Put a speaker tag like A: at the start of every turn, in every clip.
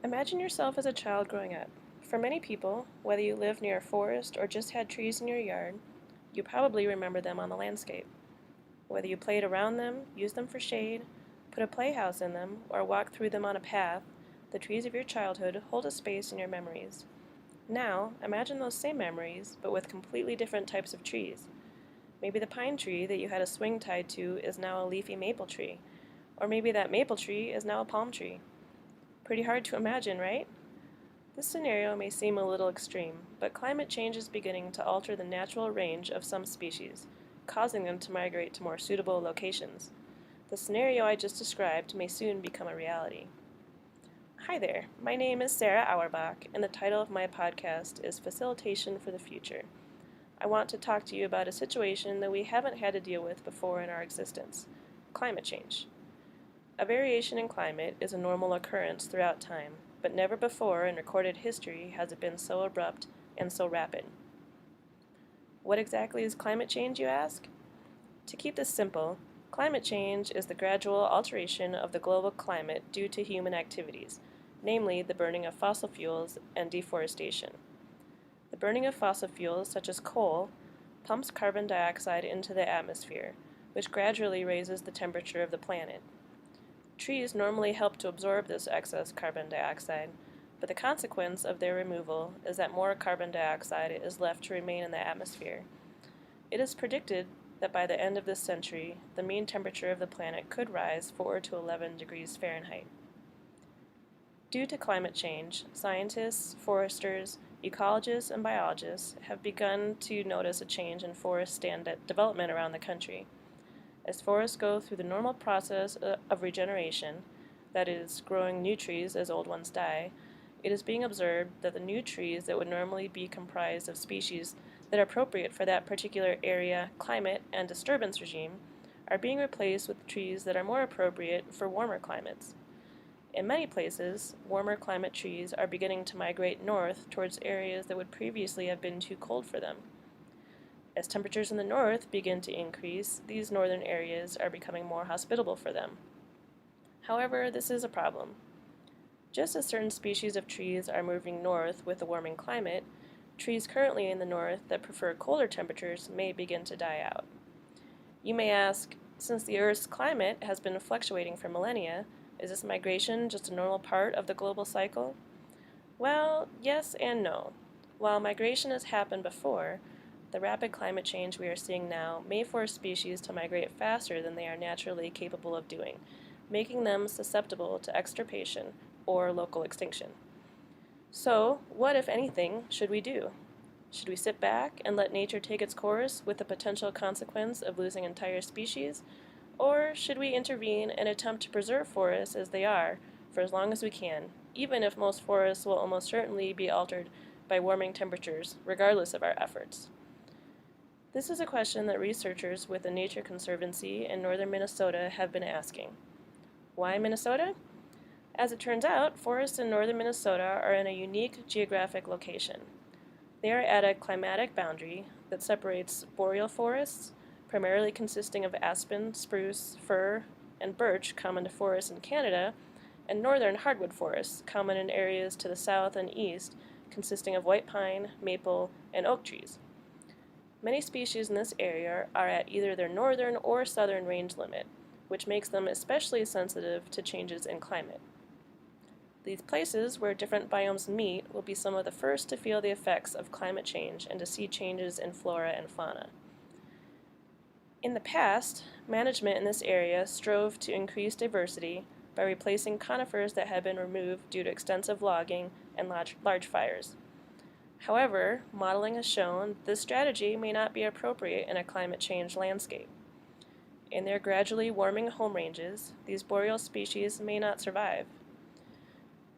A: Imagine yourself as a child growing up. For many people, whether you live near a forest or just had trees in your yard, you probably remember them on the landscape. Whether you played around them, used them for shade, put a playhouse in them, or walked through them on a path, the trees of your childhood hold a space in your memories. Now, imagine those same memories, but with completely different types of trees. Maybe the pine tree that you had a swing tied to is now a leafy maple tree, or maybe that maple tree is now a palm tree. Pretty hard to imagine, right? This scenario may seem a little extreme, but climate change is beginning to alter the natural range of some species, causing them to migrate to more suitable locations. The scenario I just described may soon become a reality. Hi there, my name is Sarah Auerbach, and the title of my podcast is Facilitation for the Future. I want to talk to you about a situation that we haven't had to deal with before in our existence: climate change. A variation in climate is a normal occurrence throughout time, but never before in recorded history has it been so abrupt and so rapid. What exactly is climate change, you ask? To keep this simple, climate change is the gradual alteration of the global climate due to human activities, namely the burning of fossil fuels and deforestation. The burning of fossil fuels, such as coal, pumps carbon dioxide into the atmosphere, which gradually raises the temperature of the planet. Trees normally help to absorb this excess carbon dioxide, but the consequence of their removal is that more carbon dioxide is left to remain in the atmosphere. It is predicted that by the end of this century, the mean temperature of the planet could rise 4 to 11 degrees Fahrenheit. Due to climate change, scientists, foresters, ecologists, and biologists have begun to notice a change in forest stand development around the country. As forests go through the normal process of regeneration, that is, growing new trees as old ones die, it is being observed that the new trees that would normally be comprised of species that are appropriate for that particular area, climate, and disturbance regime are being replaced with trees that are more appropriate for warmer climates. In many places, warmer climate trees are beginning to migrate north towards areas that would previously have been too cold for them. As temperatures in the north begin to increase, these northern areas are becoming more hospitable for them. However, this is a problem. Just as certain species of trees are moving north with the warming climate, trees currently in the north that prefer colder temperatures may begin to die out. You may ask, since the Earth's climate has been fluctuating for millennia, is this migration just a normal part of the global cycle? Well, yes and no. While migration has happened before, the rapid climate change we are seeing now may force species to migrate faster than they are naturally capable of doing, making them susceptible to extirpation or local extinction. So, what, if anything, should we do? Should we sit back and let nature take its course with the potential consequence of losing entire species? Or should we intervene and attempt to preserve forests as they are for as long as we can, even if most forests will almost certainly be altered by warming temperatures, regardless of our efforts? This is a question that researchers with the Nature Conservancy in northern Minnesota have been asking. Why Minnesota? As it turns out, forests in northern Minnesota are in a unique geographic location. They are at a climatic boundary that separates boreal forests, primarily consisting of aspen, spruce, fir, and birch common to forests in Canada, and northern hardwood forests common in areas to the south and east, consisting of white pine, maple, and oak trees. Many species in this area are at either their northern or southern range limit, which makes them especially sensitive to changes in climate. These places where different biomes meet will be some of the first to feel the effects of climate change and to see changes in flora and fauna. In the past, management in this area strove to increase diversity by replacing conifers that had been removed due to extensive logging and large fires. However, modeling has shown this strategy may not be appropriate in a climate change landscape. In their gradually warming home ranges, these boreal species may not survive.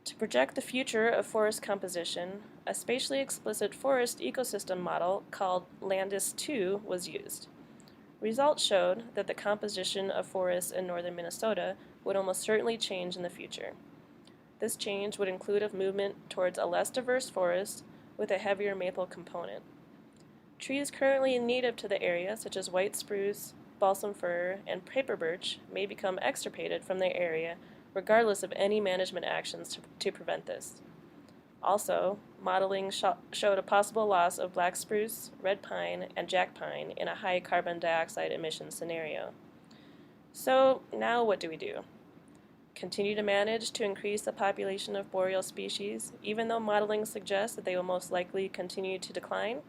A: To project the future of forest composition, a spatially explicit forest ecosystem model called Landis 2 was used. Results showed that the composition of forests in northern Minnesota would almost certainly change in the future. This change would include a movement towards a less diverse forest with a heavier maple component. Trees currently native to the area, such as white spruce, balsam fir, and paper birch, may become extirpated from the area regardless of any management actions to prevent this. Also, modeling showed a possible loss of black spruce, red pine, and jack pine in a high carbon dioxide emission scenario. So, now what do we do? Continue to manage to increase the population of boreal species, even though modeling suggests that they will most likely continue to decline?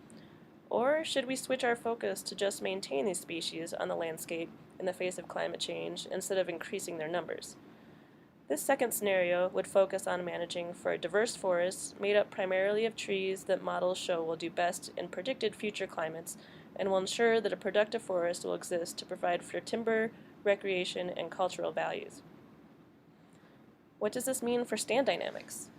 A: Or should we switch our focus to just maintain these species on the landscape in the face of climate change instead of increasing their numbers? This second scenario would focus on managing for a diverse forest made up primarily of trees that models show will do best in predicted future climates and will ensure that a productive forest will exist to provide for timber, recreation, and cultural values. What does this mean for stand dynamics?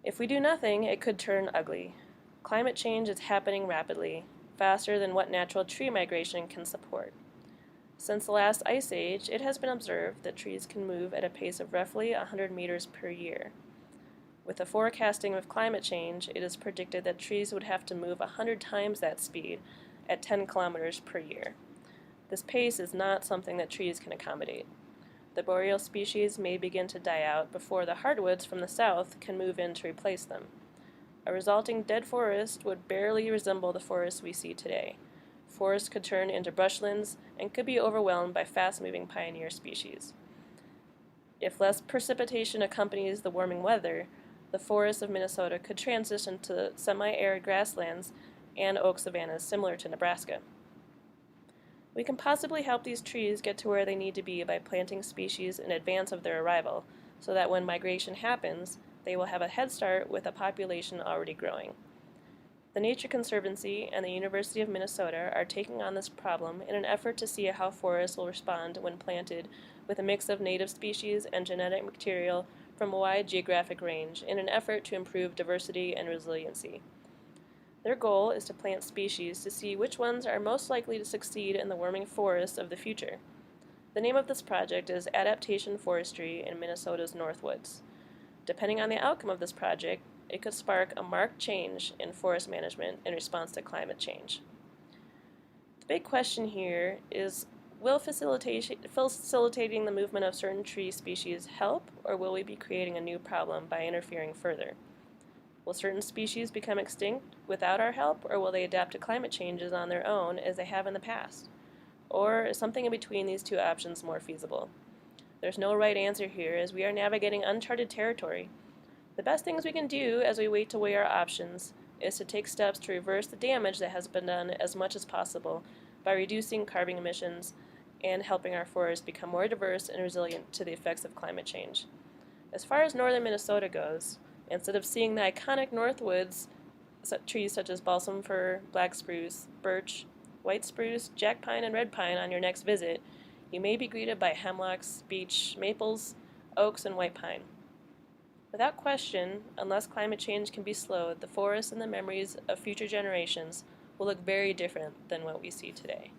A: If we do nothing, it could turn ugly. Climate change is happening rapidly, faster than what natural tree migration can support. Since the last ice age, it has been observed that trees can move at a pace of roughly 100 meters per year. With the forecasting of climate change, it is predicted that trees would have to move 100 times that speed at 10 kilometers per year. This pace is not something that trees can accommodate. The boreal species may begin to die out before the hardwoods from the south can move in to replace them. A resulting dead forest would barely resemble the forests we see today. Forests could turn into brushlands and could be overwhelmed by fast-moving pioneer species. If less precipitation accompanies the warming weather, the forests of Minnesota could transition to semi-arid grasslands and oak savannas similar to Nebraska. We can possibly help these trees get to where they need to be by planting species in advance of their arrival, so that when migration happens, they will have a head start with a population already growing. The Nature Conservancy and the University of Minnesota are taking on this problem in an effort to see how forests will respond when planted with a mix of native species and genetic material from a wide geographic range in an effort to improve diversity and resiliency. Their goal is to plant species to see which ones are most likely to succeed in the warming forests of the future. The name of this project is Adaptation Forestry in Minnesota's Northwoods. Depending on the outcome of this project, it could spark a marked change in forest management in response to climate change. The big question here is, will facilitating the movement of certain tree species help, or will we be creating a new problem by interfering further? Will certain species become extinct without our help, or will they adapt to climate changes on their own as they have in the past? Or is something in between these two options more feasible? There's no right answer here, as we are navigating uncharted territory. The best things we can do as we wait to weigh our options is to take steps to reverse the damage that has been done as much as possible by reducing carbon emissions and helping our forests become more diverse and resilient to the effects of climate change. As far as northern Minnesota goes, instead of seeing the iconic northwoods trees such as balsam fir, black spruce, birch, white spruce, jack pine, and red pine on your next visit, you may be greeted by hemlocks, beech, maples, oaks, and white pine. Without question, unless climate change can be slowed, the forests and the memories of future generations will look very different than what we see today.